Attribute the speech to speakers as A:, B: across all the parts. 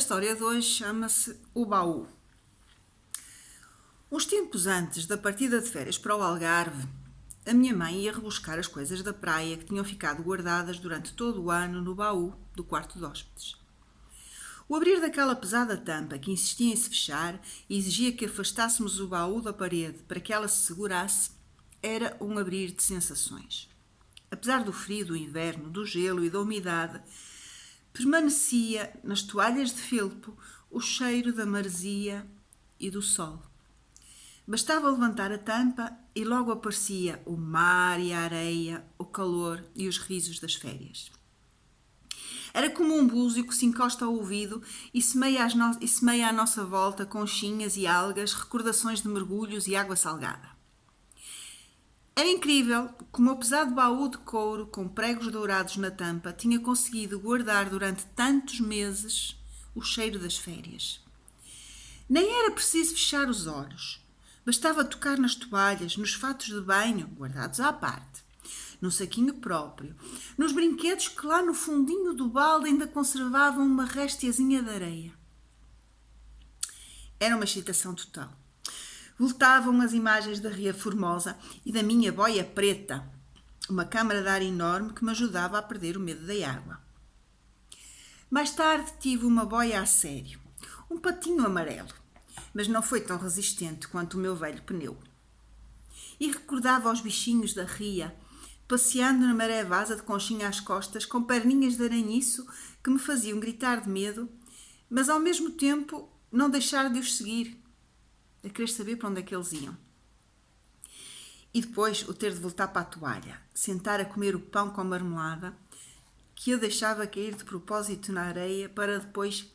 A: história de hoje chama-se O Baú. Uns tempos antes da partida de férias para o Algarve, a minha mãe ia rebuscar as coisas da praia que tinham ficado guardadas durante todo o ano no baú do quarto de hóspedes. O abrir daquela pesada tampa que insistia em se fechar e exigia que afastássemos o baú da parede para que ela se segurasse, era um abrir de sensações. Apesar do frio do inverno, do gelo e da umidade, permanecia nas toalhas de felpo o cheiro da maresia e do sol. Bastava levantar a tampa e logo aparecia o mar e a areia, o calor e os risos das férias. Era como um búzio que se encosta ao ouvido e semeia à nossa volta conchinhas e algas, recordações de mergulhos e água salgada. Era incrível como o pesado baú de couro com pregos dourados na tampa tinha conseguido guardar durante tantos meses o cheiro das férias. Nem era preciso fechar os olhos. Bastava tocar nas toalhas, nos fatos de banho, guardados à parte, no saquinho próprio, nos brinquedos que lá no fundinho do balde ainda conservavam uma réstiazinha de areia. Era uma excitação total. Voltavam as imagens da Ria Formosa e da minha boia preta, uma câmara de ar enorme que me ajudava a perder o medo da água. Mais tarde tive uma boia a sério, um patinho amarelo, mas não foi tão resistente quanto o meu velho pneu. E recordava os bichinhos da ria, passeando na maré vasa de conchinha às costas, com perninhas de aranhiço que me faziam gritar de medo, mas ao mesmo tempo não deixar de os seguir, a querer saber para onde é que eles iam. E depois o ter de voltar para a toalha, sentar a comer o pão com marmelada, que eu deixava cair de propósito na areia para depois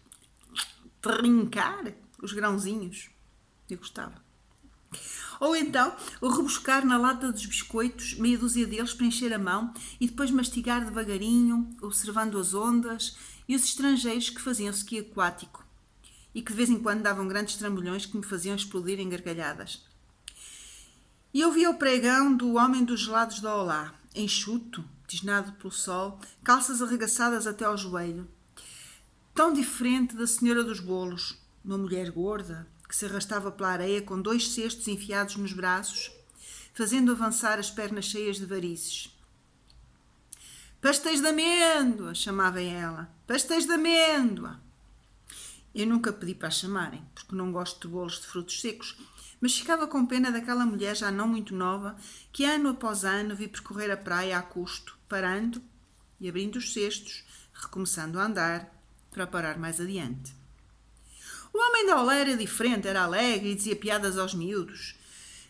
A: trincar os grãozinhos. Eu gostava. Ou então, o rebuscar na lata dos biscoitos, meia dúzia deles para encher a mão e depois mastigar devagarinho, observando as ondas e os estrangeiros que faziam ski aquático e que de vez em quando davam grandes trambolhões que me faziam explodir em gargalhadas. E eu via o pregão do homem dos gelados da Olá, enxuto, tisnado pelo sol, calças arregaçadas até ao joelho. Tão diferente da senhora dos bolos, uma mulher gorda que se arrastava pela areia com 2 cestos enfiados nos braços, fazendo avançar as pernas cheias de varizes. Pastéis de amêndoa, chamava ela. Pastéis de amêndoa. Eu nunca pedi para a chamarem, porque não gosto de bolos de frutos secos, mas ficava com pena daquela mulher já não muito nova, que ano após ano vi percorrer a praia a custo, parando e abrindo os cestos, recomeçando a andar, para parar mais adiante. O homem da Olé era diferente, era alegre e dizia piadas aos miúdos.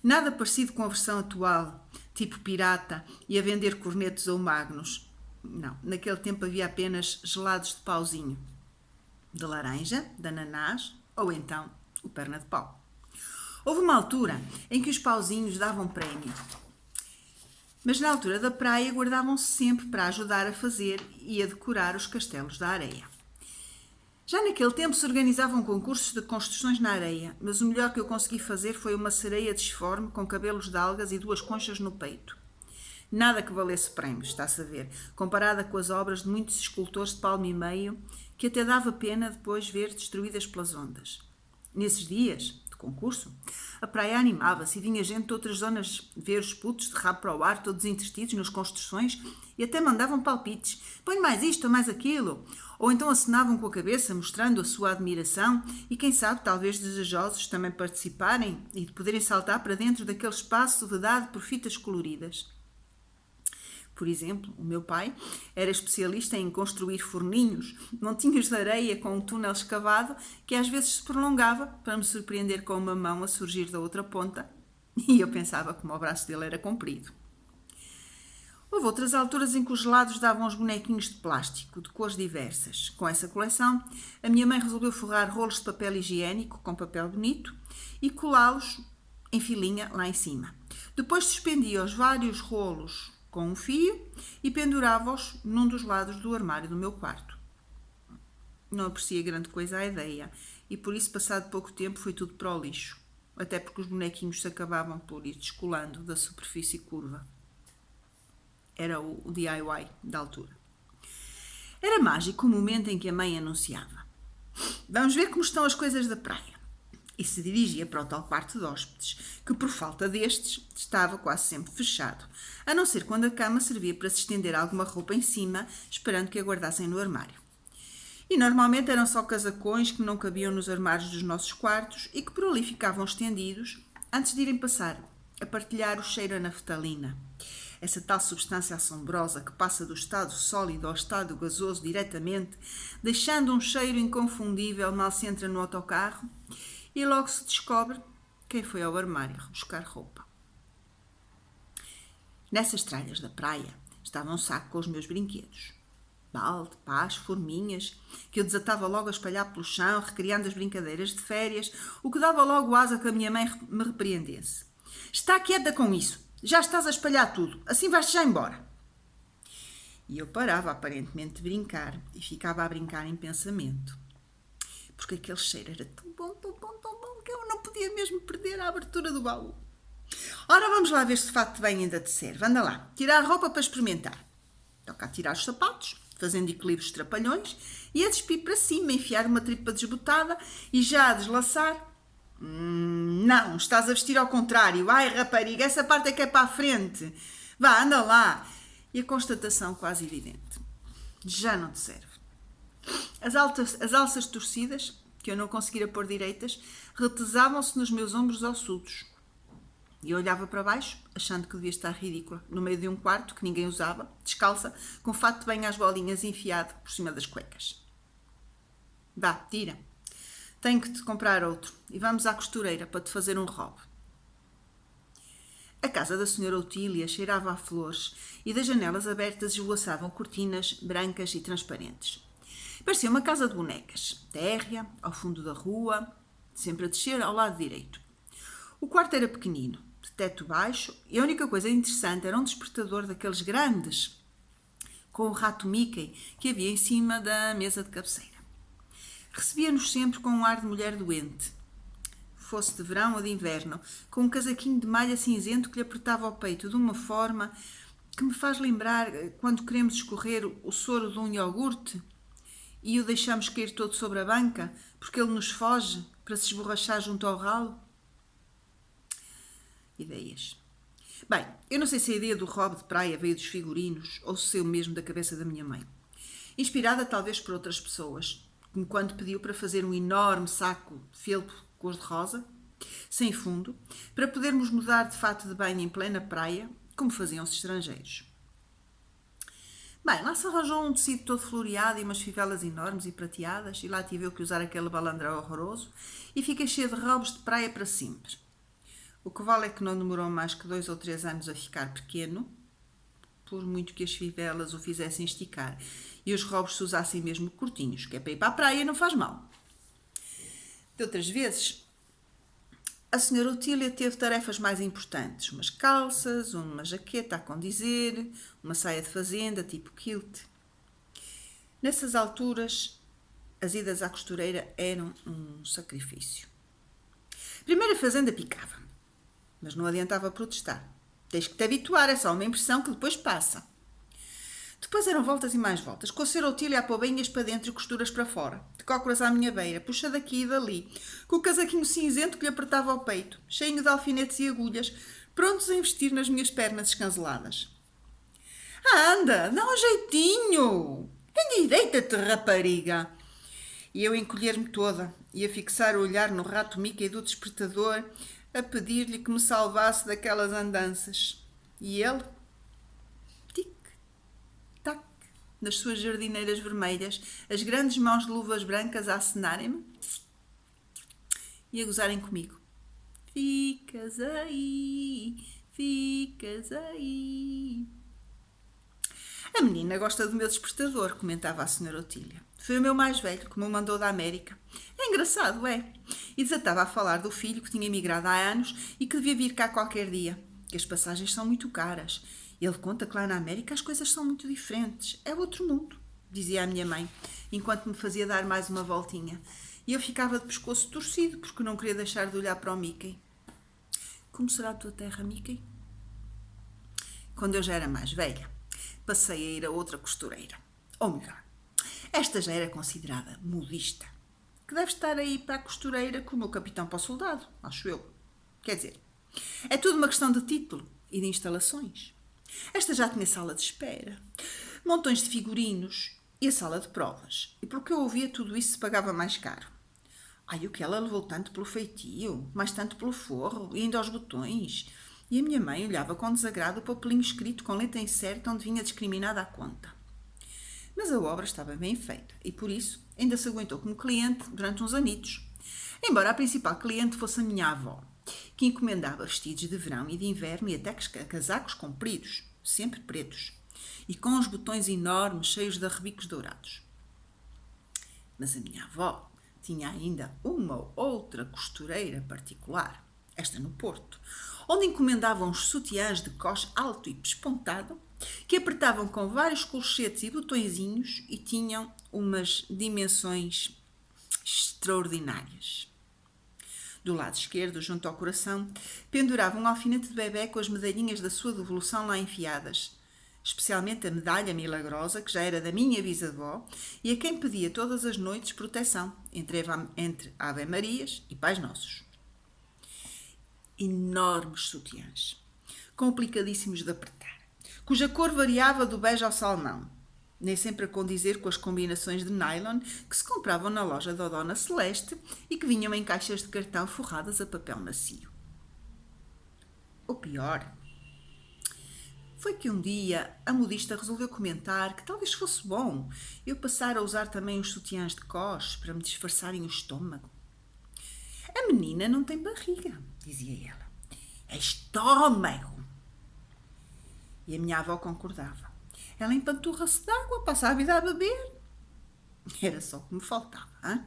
A: Nada parecido com a versão atual, tipo pirata e a vender cornetos ou magnos. Não, naquele tempo havia apenas gelados de pauzinho, de laranja, de ananás ou então o perna de pau. Houve uma altura em que os pauzinhos davam prémio, mas na altura da praia guardavam-se sempre para ajudar a fazer e a decorar os castelos da areia. Já naquele tempo se organizavam concursos de construções na areia, mas o melhor que eu consegui fazer foi uma sereia disforme com cabelos de algas e 2 conchas no peito. Nada que valesse prémios, está-se a ver, comparada com as obras de muitos escultores de palmo e meio, que até dava pena depois ver destruídas pelas ondas. Nesses dias de concurso, a praia animava-se e vinha gente de outras zonas ver os putos de rabo para o ar, todos entretidos nas construções, e até mandavam palpites. Põe mais isto ou mais aquilo. Ou então acenavam com a cabeça, mostrando a sua admiração e, quem sabe, talvez desejosos também participarem e de poderem saltar para dentro daquele espaço vedado por fitas coloridas. Por exemplo, o meu pai era especialista em construir forninhos, montinhos de areia com um túnel escavado que às vezes se prolongava para me surpreender com uma mão a surgir da outra ponta e eu pensava que o braço dele era comprido. Houve outras alturas em que os gelados davam os bonequinhos de plástico, de cores diversas. Com essa coleção, a minha mãe resolveu forrar rolos de papel higiênico com papel bonito e colá-los em filinha lá em cima. Depois suspendia os vários rolos com um fio e pendurava-os num dos lados do armário do meu quarto. Não aprecia grande coisa a ideia e por isso, passado pouco tempo, foi tudo para o lixo. Até porque os bonequinhos se acabavam por ir descolando da superfície curva. Era o DIY da altura. Era mágico o momento em que a mãe anunciava: Vamos ver como estão as coisas da praia. E se dirigia para o tal quarto de hóspedes, que por falta destes estava quase sempre fechado, a não ser quando a cama servia para se estender alguma roupa em cima, esperando que a guardassem no armário. E normalmente eram só casacões que não cabiam nos armários dos nossos quartos e que por ali ficavam estendidos antes de irem passar a partilhar o cheiro a naftalina. Essa tal substância assombrosa que passa do estado sólido ao estado gasoso diretamente, deixando um cheiro inconfundível mal se entra no autocarro e logo se descobre quem foi ao armário buscar roupa. Nessas tralhas da praia estava um saco com os meus brinquedos. Balde, pás, forminhas, que eu desatava logo a espalhar pelo chão, recriando as brincadeiras de férias, o que dava logo asa que a minha mãe me repreendesse. Está quieta com isso, já estás a espalhar tudo, assim vais-te já embora. E eu parava aparentemente de brincar e ficava a brincar em pensamento. Porque aquele cheiro era tão bom, que eu não podia mesmo perder a abertura do baú. Ora, vamos lá ver se de fato bem ainda te serve. Anda lá, tirar a roupa para experimentar. Toca a tirar os sapatos, fazendo equilíbrios trapalhões, e a despir para cima, enfiar uma tripa desbotada e já a deslaçar. Não, estás a vestir ao contrário. Ai, rapariga, essa parte é que é para a frente. Vá, anda lá. E a constatação quase evidente. Já não te serve. As alças torcidas, que eu não conseguira pôr direitas, retesavam-se nos meus ombros ossudos. E eu olhava para baixo, achando que devia estar ridícula, no meio de um quarto que ninguém usava, descalça, com fato de banho às bolinhas enfiado por cima das cuecas. Vá, tira. Tenho que te comprar outro e vamos à costureira para te fazer um robe. A casa da senhora Otília cheirava a flores e das janelas abertas esvoaçavam cortinas brancas e transparentes. Parecia uma casa de bonecas, térrea, ao fundo da rua, sempre a descer ao lado direito. O quarto era pequenino, de teto baixo, e a única coisa interessante era um despertador daqueles grandes, com o rato Mickey que havia em cima da mesa de cabeceira. Recebia-nos sempre com um ar de mulher doente, fosse de verão ou de inverno, com um casaquinho de malha cinzento que lhe apertava o peito de uma forma que me faz lembrar quando queremos escorrer o soro de um iogurte e o deixamos cair todo sobre a banca porque ele nos foge para se esborrachar junto ao ralo. Ideias. Bem, eu não sei se a ideia do robe de praia veio dos figurinos ou se saiu mesmo da cabeça da minha mãe. Inspirada talvez por outras pessoas, como quando pediu para fazer um enorme saco de feltro cor-de-rosa, sem fundo, para podermos mudar de fato de banho em plena praia, como faziam os estrangeiros. Bem, lá se arranjou um tecido todo floreado e umas fivelas enormes e prateadas, e lá tive eu que usar aquele balandrão horroroso, e fiquei cheia de robos de praia para sempre. O que vale é que não demorou mais que 2 ou 3 anos a ficar pequeno, por muito que as fivelas o fizessem esticar, e os robos se usassem mesmo curtinhos, que é para ir para a praia e não faz mal. De outras vezes, a senhora Otília teve tarefas mais importantes, umas calças, uma jaqueta a condizer, uma saia de fazenda, tipo kilt. Nessas alturas, as idas à costureira eram um sacrifício. Primeiro a fazenda picava, mas não adiantava protestar. Tens que te habituar, é só uma impressão que depois passa. Depois eram voltas e mais voltas, com a senhora Otília a pôr bainhas para dentro e costuras para fora, de cócoras à minha beira, puxa daqui e dali, com o casaquinho cinzento que lhe apertava ao peito, cheio de alfinetes e agulhas, prontos a investir nas minhas pernas escanceladas. Anda, dá um jeitinho! Endireita-te, rapariga! E eu encolher-me toda e a fixar o olhar no rato Mickey do despertador, a pedir-lhe que me salvasse daquelas andanças. E ele, tic-tac, nas suas jardineiras vermelhas, as grandes mãos de luvas brancas a acenarem-me e a gozarem comigo. Ficas aí, ficas aí. A menina gosta do meu despertador, comentava a senhora Otília. Foi o meu mais velho, que me mandou da América. É engraçado, é? E desatava a falar do filho que tinha emigrado há anos e que devia vir cá qualquer dia, que as passagens são muito caras. Ele conta que lá na América as coisas são muito diferentes. É outro mundo, dizia a minha mãe, enquanto me fazia dar mais uma voltinha. E eu ficava de pescoço torcido, porque não queria deixar de olhar para o Mickey. Como será a tua terra, Mickey? Quando eu já era mais velha, passei a ir a outra costureira. Ou melhor, esta já era considerada modista. que deve estar aí para a costureira como o capitão para o soldado, acho eu. Quer dizer, é tudo uma questão de título e de instalações. Esta já tinha sala de espera, montões de figurinos e a sala de provas. E porque eu ouvia tudo isso se pagava mais caro. Ai, o que ela levou tanto pelo feitio, mais tanto pelo forro e ainda aos botões. E a minha mãe olhava com desagrado o papelinho escrito com letra incerta onde vinha discriminada a conta. Mas a obra estava bem feita e, por isso, ainda se aguentou como cliente durante uns anitos. Embora a principal cliente fosse a minha avó, que encomendava vestidos de verão e de inverno e até casacos compridos, sempre pretos, e com os botões enormes cheios de arrebicos dourados. Mas a minha avó tinha ainda uma outra costureira particular, esta no Porto, onde encomendava uns sutiãs de coxe alto e pespontado, que apertavam com vários colchetes e botõezinhos e tinham umas dimensões extraordinárias. Do lado esquerdo, junto ao coração, pendurava um alfinete de bebê com as medalhinhas da sua devolução lá enfiadas, especialmente a medalha milagrosa, que já era da minha bisavó, e a quem pedia todas as noites proteção, entre Ave Marias e Pais Nossos. Enormes sutiãs, complicadíssimos de apertar, cuja cor variava do bege ao salmão, nem sempre a condizer com as combinações de nylon que se compravam na loja da Dona Celeste e que vinham em caixas de cartão forradas a papel macio. O pior foi que um dia a modista resolveu comentar que talvez fosse bom eu passar a usar também os sutiãs de coxe para me disfarçarem o estômago. A menina não tem barriga, dizia ela. É estômago. E a minha avó concordava. Ela empanturra-se de água, passa a vida a beber. Era só o que me faltava, hein?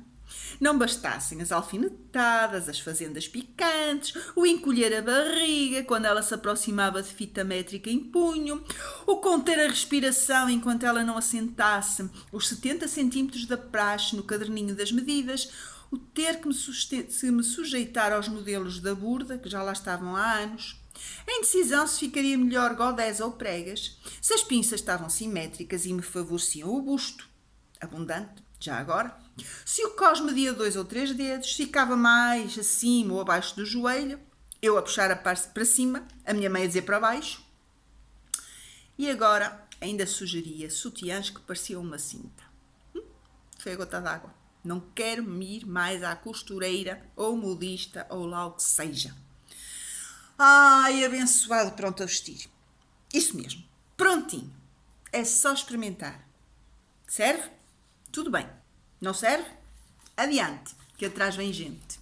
A: Não bastassem as alfinetadas, as fazendas picantes, o encolher a barriga quando ela se aproximava de fita métrica em punho, o conter a respiração enquanto ela não assentasse os 70 centímetros da praxe no caderninho das medidas, o ter que me sujeitar aos modelos da burda, que já lá estavam há anos, a indecisão se ficaria melhor godés ou pregas, se as pinças estavam simétricas e me favoreciam o busto, abundante, já agora, se o cós media 2 ou 3 dedos, ficava mais acima ou abaixo do joelho, eu a puxar a parte para cima, a minha mãe a dizer para baixo, e agora ainda sugeria sutiãs que pareciam uma cinta. Foi a gota d'água. Não quero me ir mais à costureira ou modista ou lá o que seja. Ai, abençoado, pronto a vestir. Isso mesmo, prontinho. É só experimentar. Serve? Tudo bem. Não serve? Adiante, que atrás vem gente.